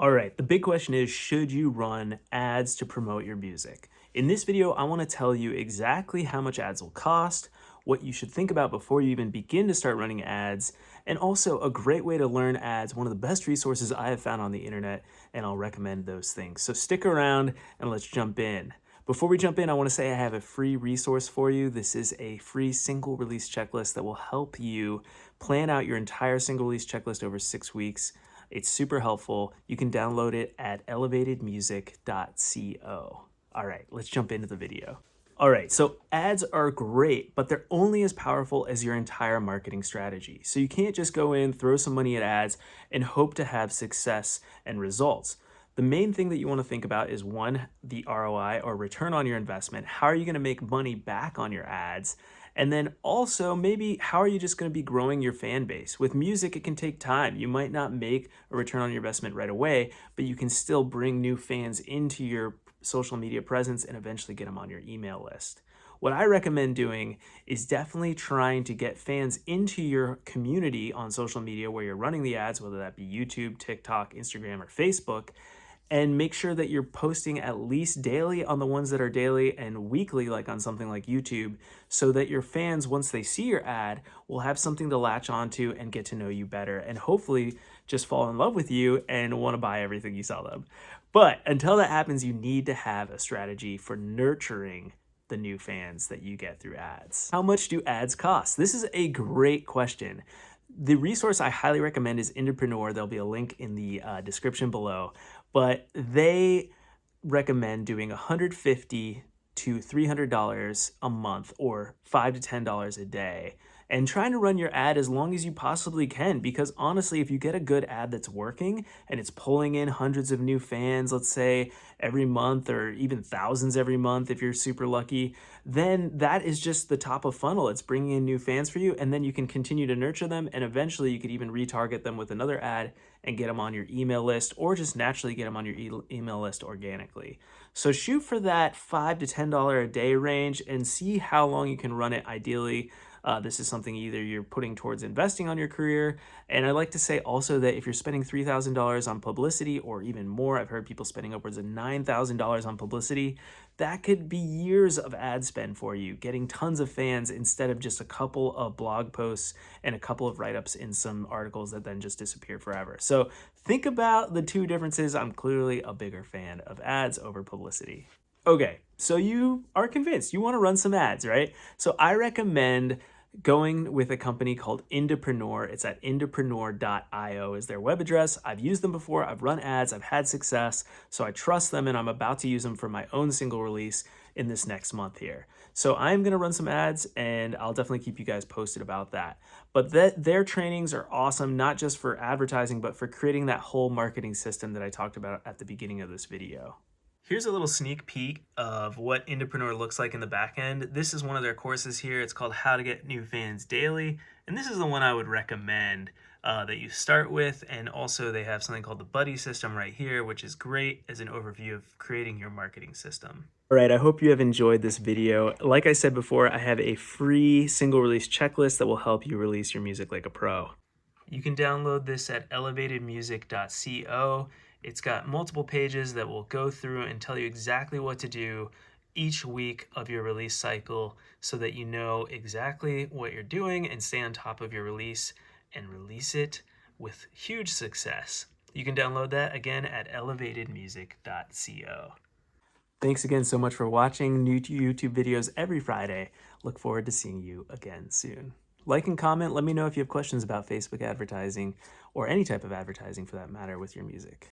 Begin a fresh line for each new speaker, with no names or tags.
All right, the big question is, should you run ads to promote your music? In this video, I want to tell you exactly how much ads will cost, what you should think about before you even begin to start running ads, and also a great way to learn ads, one of the best resources I have found on the internet, and I'll recommend those things. So stick around and let's jump in. Before we jump in, I want to say I have a free resource for you. This is a free single release checklist that will help you plan out your entire single release checklist over 6 weeks. It's super helpful. You can download it at elevatedmusic.co. All right, let's jump into the video. All right, so ads are great, but they're only as powerful as your entire marketing strategy. So you can't just go in, throw some money at ads, and hope to have success and results. The main thing that you want to think about is one, the ROI or return on your investment. How are you going to make money back on your ads? And then also maybe how are you just going to be growing your fan base? With music, it can take time. You might not make a return on your investment right away, but you can still bring new fans into your social media presence and eventually get them on your email list. What I recommend doing is definitely trying to get fans into your community on social media where you're running the ads, whether that be YouTube, TikTok, Instagram, or Facebook, and make sure that you're posting at least daily on the ones that are daily and weekly, like on something like YouTube, so that your fans, once they see your ad, will have something to latch onto and get to know you better and hopefully just fall in love with you and want to buy everything you sell them. But until that happens, you need to have a strategy for nurturing the new fans that you get through ads. How much do ads cost? This is a great question. The resource I highly recommend is Indepreneur. There'll be a link in the description below, but they recommend doing $150 to $300 a month or $5 to $10 a day and trying to run your ad as long as you possibly can, because honestly, if you get a good ad that's working and it's pulling in hundreds of new fans, let's say every month or even thousands every month if you're super lucky, then that is just the top of funnel. It's bringing in new fans for you, and then you can continue to nurture them, and eventually you could even retarget them with another ad and get them on your email list, or just naturally get them on your email list organically. So shoot for that $5 to $10 a day range and see how long you can run it ideally. This is something either you're putting towards investing on your career. And I like to say also that if you're spending $3,000 on publicity or even more, I've heard people spending upwards of $9,000 on publicity, that could be years of ad spend for you, getting tons of fans instead of just a couple of blog posts and a couple of write-ups in some articles that then just disappear forever. So think about the two differences. I'm clearly a bigger fan of ads over publicity. Okay, so you are convinced you want to run some ads, right? So I recommend going with a company called Indepreneur. It's at indepreneur.io is their web address. I've used them before. I've run ads. I've had success. So I trust them, and I'm about to use them for my own single release in this next month here. So I'm going to run some ads, and I'll definitely keep you guys posted about that. But their trainings are awesome, not just for advertising, but for creating that whole marketing system that I talked about at the beginning of this video. Here's a little sneak peek of what Indepreneur looks like in the back end. This is one of their courses here. It's called How to Get New Fans Daily. And this is the one I would recommend that you start with. And also they have something called the Buddy System right here, which is great as an overview of creating your marketing system. All right, I hope you have enjoyed this video. Like I said before, I have a free single release checklist that will help you release your music like a pro. You can download this at elevatedmusic.co. It's got multiple pages that will go through and tell you exactly what to do each week of your release cycle so that you know exactly what you're doing and stay on top of your release and release it with huge success. You can download that again at elevatedmusic.co. Thanks again so much for watching new YouTube videos every Friday. Look forward to seeing you again soon. Like and comment. Let me know if you have questions about Facebook advertising or any type of advertising for that matter with your music.